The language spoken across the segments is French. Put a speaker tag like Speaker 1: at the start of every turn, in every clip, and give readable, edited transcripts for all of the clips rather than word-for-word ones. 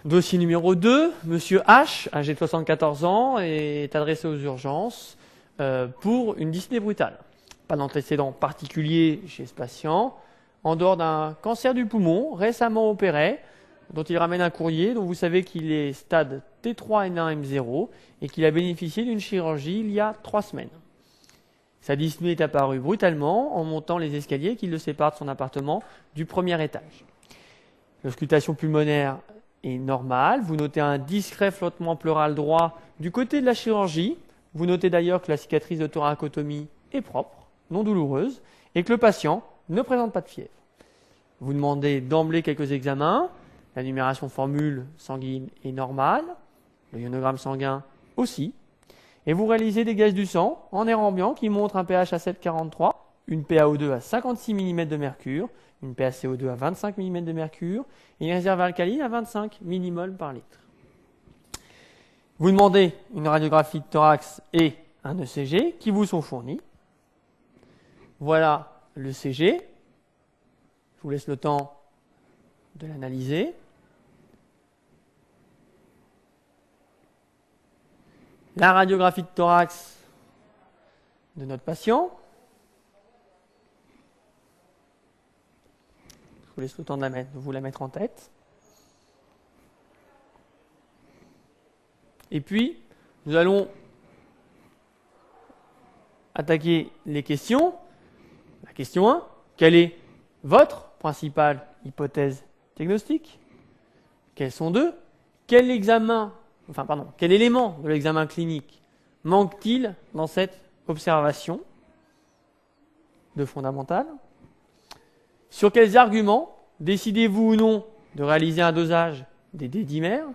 Speaker 1: Dossier numéro 2, Monsieur H, âgé de 74 ans, est adressé aux urgences pour une dyspnée brutale. Pas d'antécédent particulier chez ce patient, en dehors d'un cancer du poumon récemment opéré, dont il ramène un courrier, dont vous savez qu'il est stade T3N1M0 et qu'il a bénéficié d'une chirurgie il y a 3 semaines. Sa dyspnée est apparue brutalement en montant les escaliers qui le séparent de son appartement du premier étage. L'auscultation pulmonaire est normale. Vous notez un discret flottement pleural droit du côté de la chirurgie. Vous notez d'ailleurs que la cicatrice de thoracotomie est propre, non douloureuse, et que le patient ne présente pas de fièvre. Vous demandez d'emblée quelques examens. La numération formule sanguine est normale, le ionogramme sanguin aussi. Et vous réalisez des gages du sang en air ambiant qui montrent un pH à 7,43, une PaO2 à 56 mmHg de mercure, une PaCO2 à 25 mmHg de mercure et une réserve alcaline à 25 mmol par litre. Vous demandez une radiographie de thorax et un ECG qui vous sont fournis. Voilà l'ECG. Je vous laisse le temps de l'analyser. La radiographie de thorax de notre patient. Je vous laisse le temps de vous la mettre en tête. Et puis, nous allons attaquer les questions. La question 1, quelle est votre principale hypothèse diagnostique? Quelles sont deux? Quel élément de l'examen clinique manque-t-il dans cette observation de fondamentale? Sur quels arguments décidez-vous ou non de réaliser un dosage des D-dimères?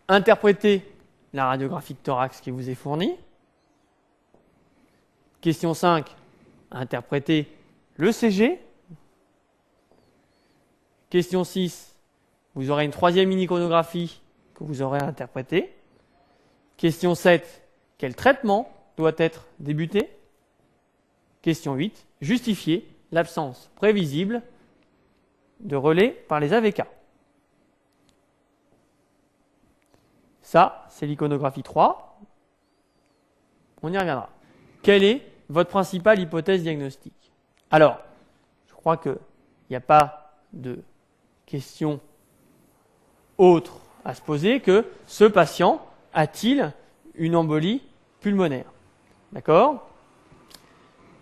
Speaker 1: Interprétez la radiographie de thorax qui vous est fournie. Question 5, interprétez l'ECG. Question 6, vous aurez une troisième iconographie que vous aurez à interpréter. Question 7, quel traitement doit être débuté? Question 8, justifier l'absence prévisible de relais par les AVK. Ça, c'est l'iconographie 3. On y reviendra. Quelle est votre principale hypothèse diagnostique? Alors, je crois qu'il n'y a pas de question autre à se poser que ce patient a-t-il une embolie pulmonaire? D'accord?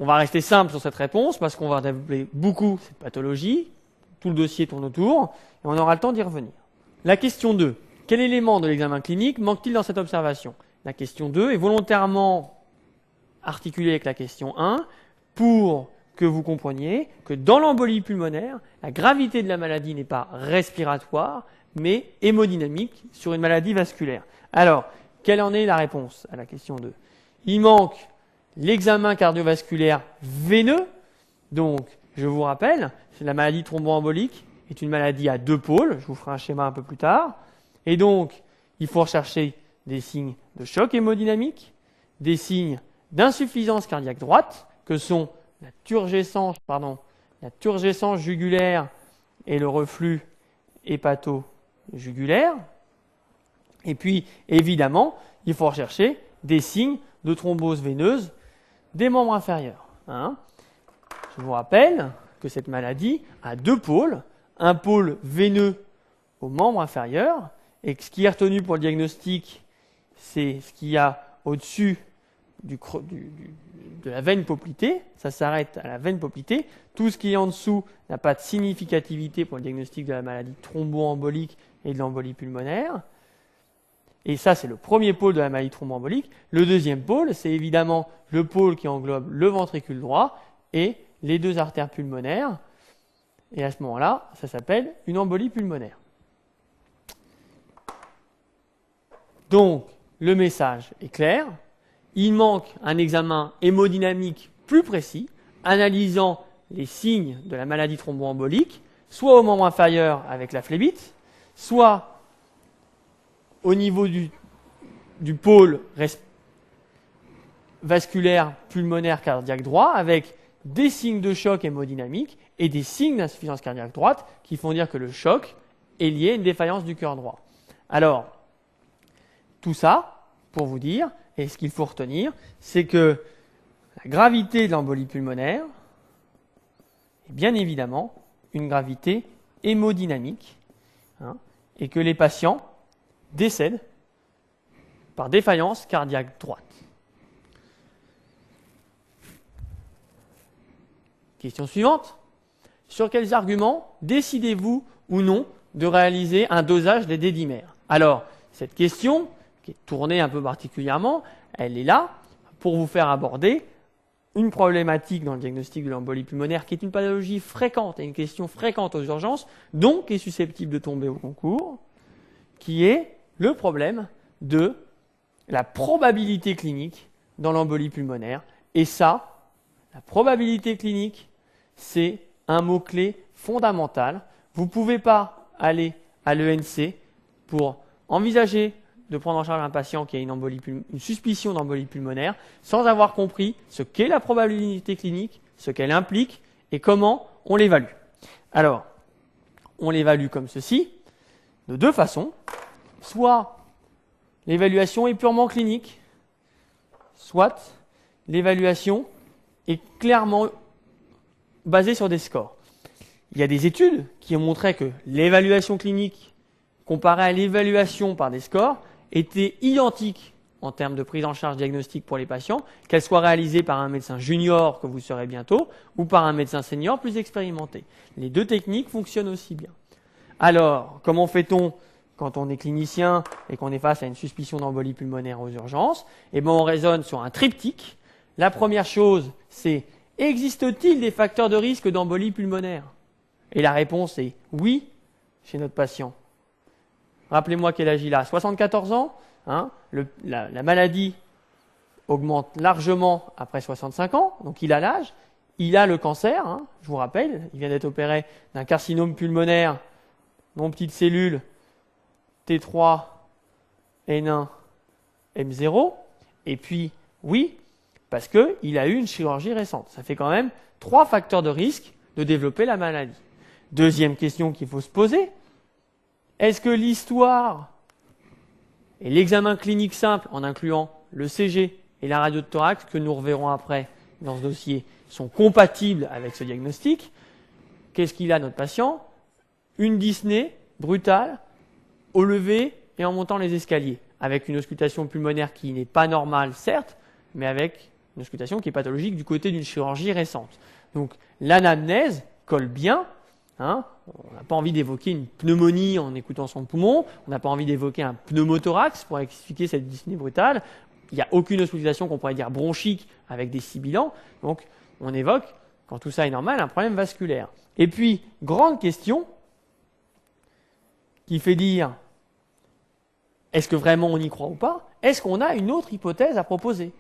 Speaker 1: On va rester simple sur cette réponse parce qu'on va développer beaucoup cette pathologie. Tout le dossier tourne autour et on aura le temps d'y revenir. La question 2. Quel élément de l'examen clinique manque-t-il dans cette observation? La question 2 est volontairement articulée avec la question 1 pour que vous compreniez que dans l'embolie pulmonaire, la gravité de la maladie n'est pas respiratoire, mais hémodynamique sur une maladie vasculaire. Alors, quelle en est la réponse à la question 2? Il manque l'examen cardiovasculaire veineux. Donc, je vous rappelle, la maladie thromboembolique est une maladie à 2 pôles. Je vous ferai un schéma un peu plus tard. Et donc, il faut rechercher des signes de choc hémodynamique, des signes d'insuffisance cardiaque droite, que sont la turgescence jugulaire et le reflux hépato-jugulaire. Et puis, évidemment, il faut rechercher des signes de thrombose veineuse des membres inférieurs. Je vous rappelle que cette maladie a 2 pôles, un pôle veineux aux membres inférieurs, et ce qui est retenu pour le diagnostic, c'est ce qu'il y a au-dessus de la veine poplitée. Ça s'arrête à la veine poplitée. Tout ce qui est en dessous n'a pas de significativité pour le diagnostic de la maladie thromboembolique et de l'embolie pulmonaire. Et ça, c'est le premier pôle de la maladie thromboembolique. Le deuxième pôle, c'est évidemment le pôle qui englobe le ventricule droit et les 2 artères pulmonaires. Et à ce moment-là, ça s'appelle une embolie pulmonaire. Donc, le message est clair. Il manque un examen hémodynamique plus précis, analysant les signes de la maladie thromboembolique, soit au membre inférieur avec la phlébite, soit au niveau du pôle vasculaire pulmonaire cardiaque droit avec des signes de choc hémodynamique et des signes d'insuffisance cardiaque droite qui font dire que le choc est lié à une défaillance du cœur droit. Alors, tout ça, pour vous dire, et ce qu'il faut retenir, c'est que la gravité de l'embolie pulmonaire est bien évidemment une gravité hémodynamique, et que les patients décèdent par défaillance cardiaque droite. Question suivante. Sur quels arguments décidez-vous ou non de réaliser un dosage des dédimères? Alors, cette question, qui est tournée un peu particulièrement, elle est là pour vous faire aborder une problématique dans le diagnostic de l'embolie pulmonaire qui est une pathologie fréquente et une question fréquente aux urgences, donc qui est susceptible de tomber au concours, qui est le problème de la probabilité clinique dans l'embolie pulmonaire. Et ça, la probabilité clinique, c'est un mot-clé fondamental. Vous ne pouvez pas aller à l'ENC pour envisager de prendre en charge un patient qui a une suspicion d'embolie pulmonaire sans avoir compris ce qu'est la probabilité clinique, ce qu'elle implique et comment on l'évalue. Alors, on l'évalue comme ceci, de deux façons. Soit l'évaluation est purement clinique, soit l'évaluation est clairement basée sur des scores. Il y a des études qui ont montré que l'évaluation clinique comparée à l'évaluation par des scores était identique en termes de prise en charge diagnostique pour les patients, qu'elle soit réalisée par un médecin junior, que vous serez bientôt, ou par un médecin senior plus expérimenté. Les deux techniques fonctionnent aussi bien. Alors, comment fait-on quand on est clinicien et qu'on est face à une suspicion d'embolie pulmonaire aux urgences? Eh bien, on raisonne sur un triptyque. La première chose, c'est existe-t-il des facteurs de risque d'embolie pulmonaire? Et la réponse est oui chez notre patient. Rappelez-moi quel âge il a, 74 ans. La maladie augmente largement après 65 ans, donc il a l'âge. Il a le cancer, je vous rappelle, il vient d'être opéré d'un carcinome pulmonaire, non petites cellules, T3, N1, M0. Et puis, oui, parce qu'il a eu une chirurgie récente. Ça fait quand même 3 facteurs de risque de développer la maladie. Deuxième question qu'il faut se poser, est-ce que l'histoire et l'examen clinique simple, en incluant le CG et la radio de thorax, que nous reverrons après dans ce dossier, sont compatibles avec ce diagnostic? Qu'est-ce qu'il a, notre patient? Une dyspnée brutale, au lever et en montant les escaliers, avec une auscultation pulmonaire qui n'est pas normale, certes, mais avec une auscultation qui est pathologique du côté d'une chirurgie récente. Donc l'anamnèse colle bien. On n'a pas envie d'évoquer une pneumonie en écoutant son poumon, on n'a pas envie d'évoquer un pneumothorax pour expliquer cette dyspnée brutale. Il n'y a aucune auscultation qu'on pourrait dire bronchique avec des sibilants. Donc on évoque, quand tout ça est normal, un problème vasculaire. Et puis, grande question qui fait dire est-ce que vraiment on y croit ou pas? Est-ce qu'on a une autre hypothèse à proposer?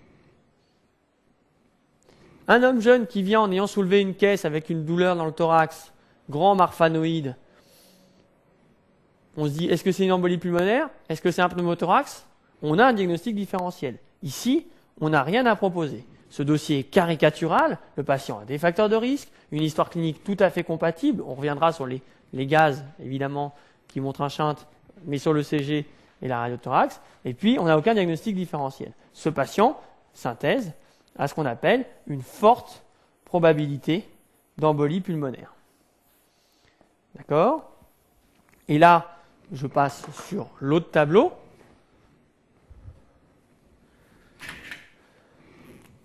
Speaker 1: Un homme jeune qui vient en ayant soulevé une caisse avec une douleur dans le thorax, grand marfanoïde, on se dit, est-ce que c'est une embolie pulmonaire? Est-ce que c'est un pneumothorax? On a un diagnostic différentiel. Ici, on n'a rien à proposer. Ce dossier est caricatural, le patient a des facteurs de risque, une histoire clinique tout à fait compatible, on reviendra sur les gaz, évidemment, qui montrent un shunt, mais sur le CG et la radiothorax, et puis on n'a aucun diagnostic différentiel. Ce patient, synthèse, a ce qu'on appelle une forte probabilité d'embolie pulmonaire. D'accord? Et là, je passe sur l'autre tableau.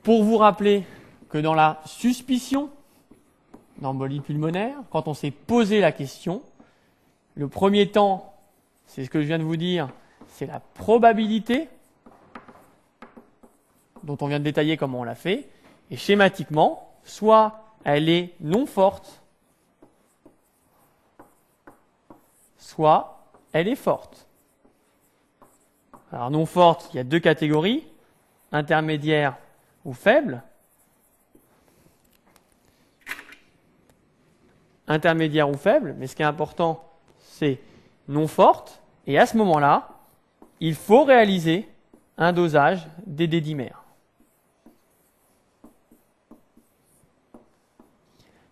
Speaker 1: Pour vous rappeler que dans la suspicion d'embolie pulmonaire, quand on s'est posé la question, le premier temps, c'est ce que je viens de vous dire, c'est la probabilité dont on vient de détailler comment on l'a fait. Et schématiquement, soit elle est non forte, soit elle est forte. Alors non forte, il y a deux catégories, intermédiaire ou faible. Intermédiaire ou faible, mais ce qui est important, c'est non forte. Et à ce moment-là, il faut réaliser un dosage des dédimères.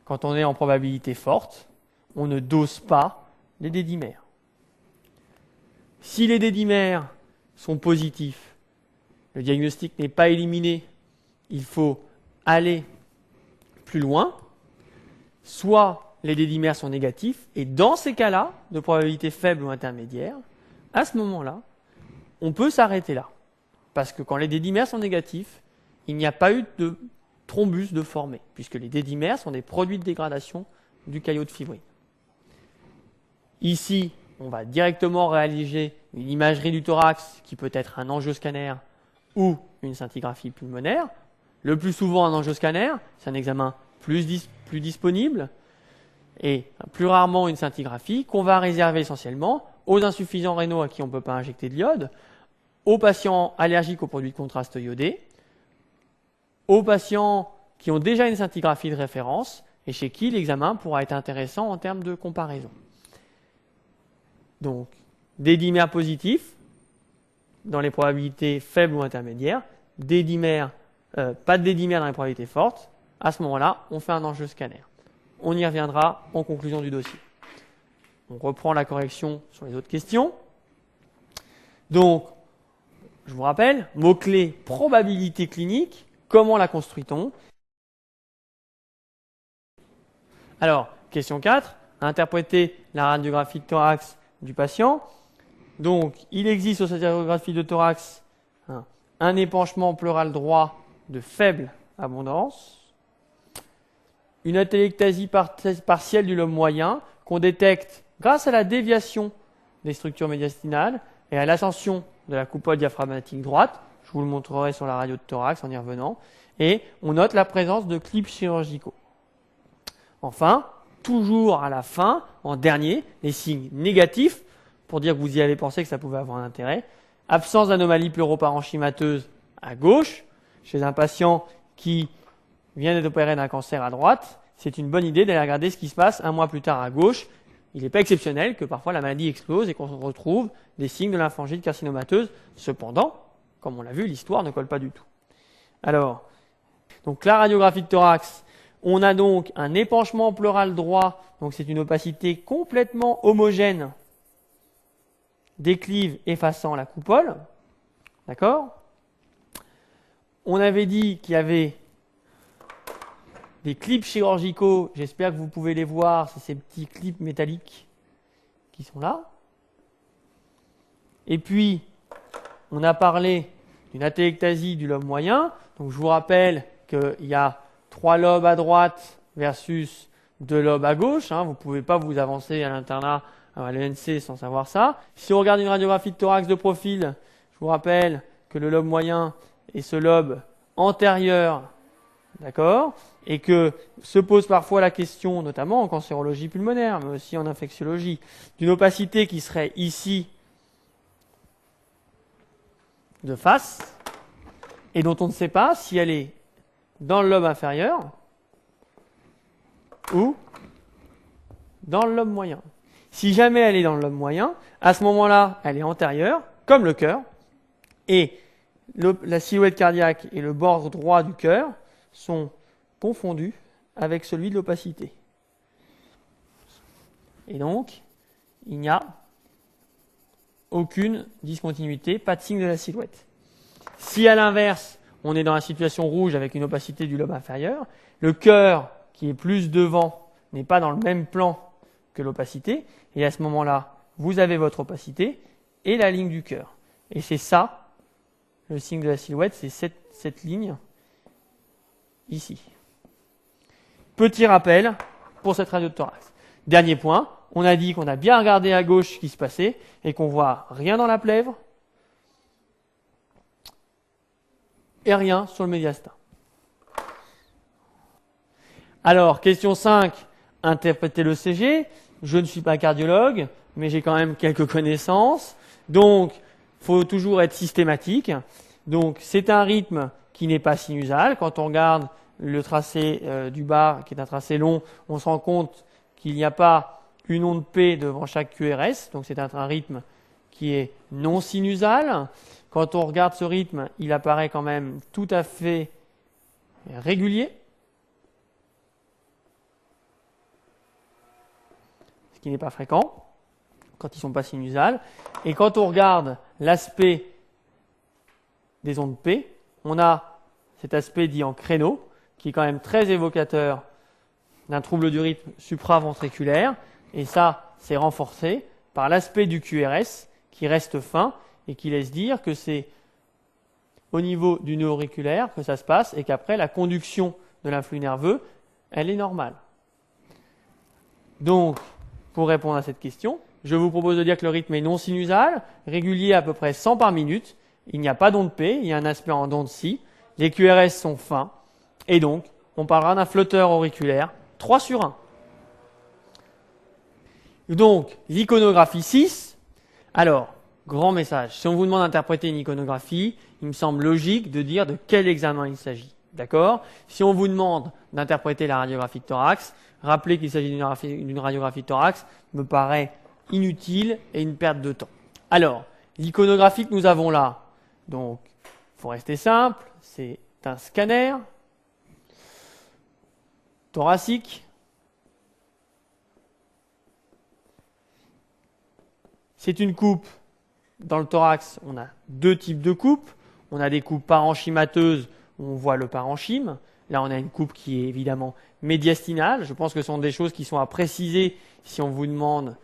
Speaker 1: quand on est en probabilité forte, on ne dose pas les dédimères. Si les dédimères sont positifs, le diagnostic n'est pas éliminé, il faut aller plus loin, soit les dédimères sont négatifs, et dans ces cas-là, de probabilité faible ou intermédiaire, à ce moment-là, on peut s'arrêter là. Parce que quand les dédimères sont négatifs, il n'y a pas eu de thrombus de formé, puisque les dédimères sont des produits de dégradation du caillot de fibrine. Ici, on va directement réaliser une imagerie du thorax qui peut être un angioscanner ou une scintigraphie pulmonaire. Le plus souvent, un angioscanner, c'est un examen plus disponible, et plus rarement une scintigraphie qu'on va réserver essentiellement aux insuffisants rénaux à qui on ne peut pas injecter de l'iode, aux patients allergiques aux produits de contraste iodés, aux patients qui ont déjà une scintigraphie de référence et chez qui l'examen pourra être intéressant en termes de comparaison. Donc, des dimères positifs dans les probabilités faibles ou intermédiaires, pas de dédimères dans les probabilités fortes. À ce moment-là, on fait un angioscanner. On y reviendra en conclusion du dossier. On reprend la correction sur les autres questions. Donc, je vous rappelle, mot-clé probabilité clinique, comment la construit-on? Alors, question 4, interpréter la radiographie de thorax du patient. Donc, il existe sur cette radiographie de thorax un épanchement pleural droit de faible abondance, une atélectasie partielle du lobe moyen qu'on détecte grâce à la déviation des structures médiastinales et à l'ascension de la coupole diaphragmatique droite. Je vous le montrerai sur la radio de thorax en y revenant. Et on note la présence de clips chirurgicaux. Enfin, toujours à la fin, en dernier, les signes négatifs, pour dire que vous y avez pensé que ça pouvait avoir un intérêt. Absence d'anomalie pleuroparenchymateuse à gauche, chez un patient qui vient d'être opéré d'un cancer à droite. C'est une bonne idée d'aller regarder ce qui se passe un mois plus tard à gauche. Il n'est pas exceptionnel que parfois la maladie explose et qu'on retrouve des signes de lymphangite carcinomateuse. Cependant, comme on l'a vu, l'histoire ne colle pas du tout. Alors, donc la radiographie de thorax, on a donc un épanchement pleural droit, donc c'est une opacité complètement homogène, déclive effaçant la coupole. D'accord? On avait dit qu'il y avait des clips chirurgicaux, j'espère que vous pouvez les voir, c'est ces petits clips métalliques qui sont là. Et puis, on a parlé d'une atélectasie du lobe moyen. Donc, je vous rappelle qu'il y a 3 lobes à droite versus 2 lobes à gauche. Vous ne pouvez pas vous avancer à l'internat, à l'ENC sans savoir ça. Si on regarde une radiographie de thorax de profil, je vous rappelle que le lobe moyen est ce lobe antérieur, d'accord, et que se pose parfois la question, notamment en cancérologie pulmonaire, mais aussi en infectiologie, d'une opacité qui serait ici de face, et dont on ne sait pas si elle est dans le lobe inférieur ou dans le lobe moyen. Si jamais elle est dans le lobe moyen, à ce moment-là, elle est antérieure, comme le cœur, et la silhouette cardiaque et le bord droit du cœur sont confondus avec celui de l'opacité. Et donc, il n'y a aucune discontinuité, pas de signe de la silhouette. Si à l'inverse, on est dans la situation rouge avec une opacité du lobe inférieur, le cœur qui est plus devant n'est pas dans le même plan que l'opacité, et à ce moment-là, vous avez votre opacité et la ligne du cœur. Et c'est ça, le signe de la silhouette, c'est cette ligne ici. Petit rappel pour cette radio de thorax. Dernier point, on a dit qu'on a bien regardé à gauche ce qui se passait et qu'on voit rien dans la plèvre et rien sur le médiastin. Alors, question 5, interpréter le CG. Je ne suis pas cardiologue, mais j'ai quand même quelques connaissances. Donc, il faut toujours être systématique. Donc, c'est un rythme qui n'est pas sinusal. Quand on regarde le tracé du bas, qui est un tracé long, on se rend compte qu'il n'y a pas une onde P devant chaque QRS. Donc, c'est un rythme qui est non sinusal. Quand on regarde ce rythme, il apparaît quand même tout à fait régulier. ce qui n'est pas fréquent quand ils ne sont pas sinusales. Et quand on regarde l'aspect des ondes P, on a cet aspect dit en créneau, qui est quand même très évocateur d'un trouble du rythme supraventriculaire. Et ça, c'est renforcé par l'aspect du QRS, qui reste fin et qui laisse dire que c'est au niveau du nœud auriculaire que ça se passe et qu'après, la conduction de l'influx nerveux, elle est normale. Donc, pour répondre à cette question, je vous propose de dire que le rythme est non sinusal, régulier à peu près 100 par minute. Il n'y a pas d'onde P, il y a un aspect en onde Si. Les QRS sont fins. Et donc, on parlera d'un flotteur auriculaire 3 sur 1. Donc, l'iconographie 6. Alors, grand message. Si on vous demande d'interpréter une iconographie, il me semble logique de dire de quel examen il s'agit. D'accord ? Si on vous demande d'interpréter la radiographie de thorax, rappelez qu'il s'agit d'une radiographie de thorax me paraît inutile et une perte de temps. Alors, l'iconographie que nous avons là, donc, il faut rester simple, c'est un scanner thoracique. C'est une coupe. Dans le thorax, on a deux types de coupes. On a des coupes parenchymateuses où on voit le parenchyme. Là, on a une coupe qui est évidemment médiastinale. Je pense que ce sont des choses qui sont à préciser si on vous demande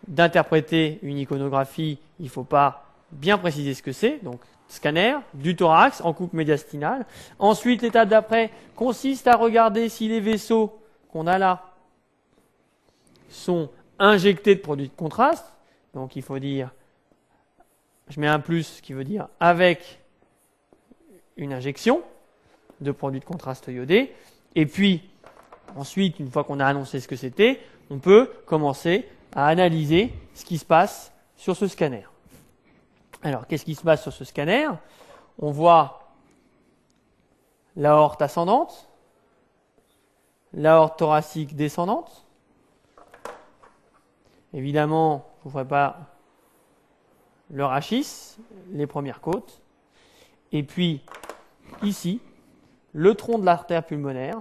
Speaker 1: d'interpréter une iconographie. Il ne faut pas bien préciser ce que c'est. Donc, scanner du thorax en coupe médiastinale. Ensuite, l'étape d'après consiste à regarder si les vaisseaux qu'on a là sont injectés de produits de contraste. Donc, il faut dire, je mets un plus qui veut dire avec une injection de produits de contraste iodé. Et puis, ensuite, une fois qu'on a annoncé ce que c'était, on peut commencer à analyser ce qui se passe sur ce scanner. Alors, qu'est-ce qui se passe sur ce scanner ? On voit l'aorte ascendante, l'aorte thoracique descendante. Évidemment, je ne vous ferai pas le rachis, les premières côtes. Et puis, ici, le tronc de l'artère pulmonaire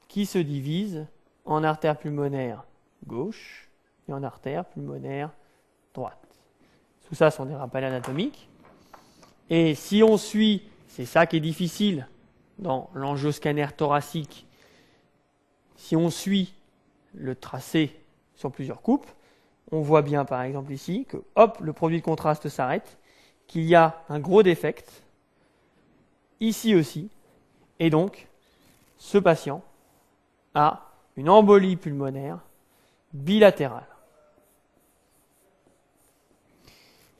Speaker 1: qui se divise en artère pulmonaire gauche et en artère pulmonaire droite. Tout ça sont des rappels anatomiques. Et si on suit, c'est ça qui est difficile dans l'angioscanner thoracique, si on suit le tracé sur plusieurs coupes, on voit bien par exemple ici que hop, le produit de contraste s'arrête, qu'il y a un gros défect, ici aussi, et donc ce patient a une embolie pulmonaire bilatérale.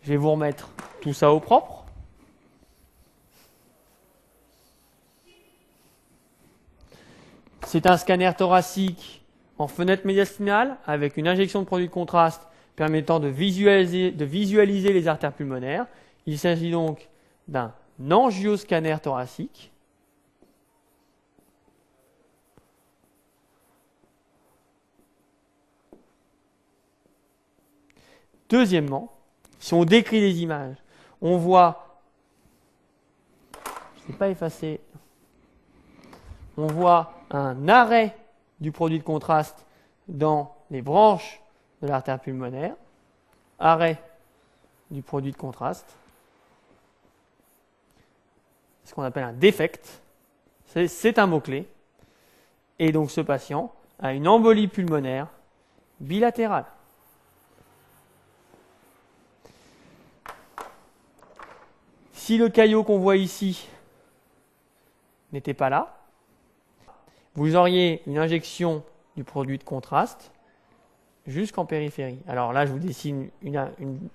Speaker 1: Je vais vous remettre tout ça au propre. C'est un scanner thoracique en fenêtre médiastinale avec une injection de produit de contraste permettant de visualiser les artères pulmonaires. Il s'agit donc d'un angioscanner thoracique. Deuxièmement, si on décrit les images, on voit, je n'ai pas effacé, on voit un arrêt du produit de contraste dans les branches de l'artère pulmonaire, arrêt du produit de contraste, ce qu'on appelle un défect, c'est un mot-clé, et donc ce patient a une embolie pulmonaire bilatérale. Si le caillot qu'on voit ici n'était pas là, vous auriez une injection du produit de contraste jusqu'en périphérie. Alors là, je vous dessine une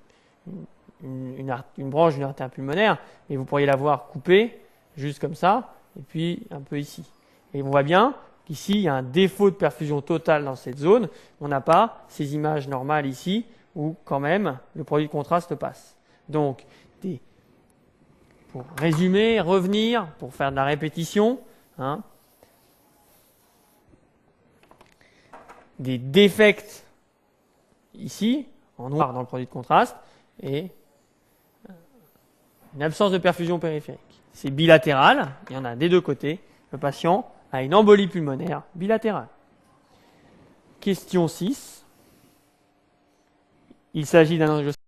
Speaker 1: branche d'une artère pulmonaire, et vous pourriez la voir coupée, juste comme ça, et puis un peu ici. Et on voit bien qu'ici, il y a un défaut de perfusion totale dans cette zone. On n'a pas ces images normales ici, où quand même, le produit de contraste passe. Donc, pour résumer, revenir, pour faire de la répétition, des défects ici, en noir dans le produit de contraste, et une absence de perfusion périphérique. C'est bilatéral, il y en a des deux côtés. Le patient a une embolie pulmonaire bilatérale. question 6. Il s'agit d'un angiostème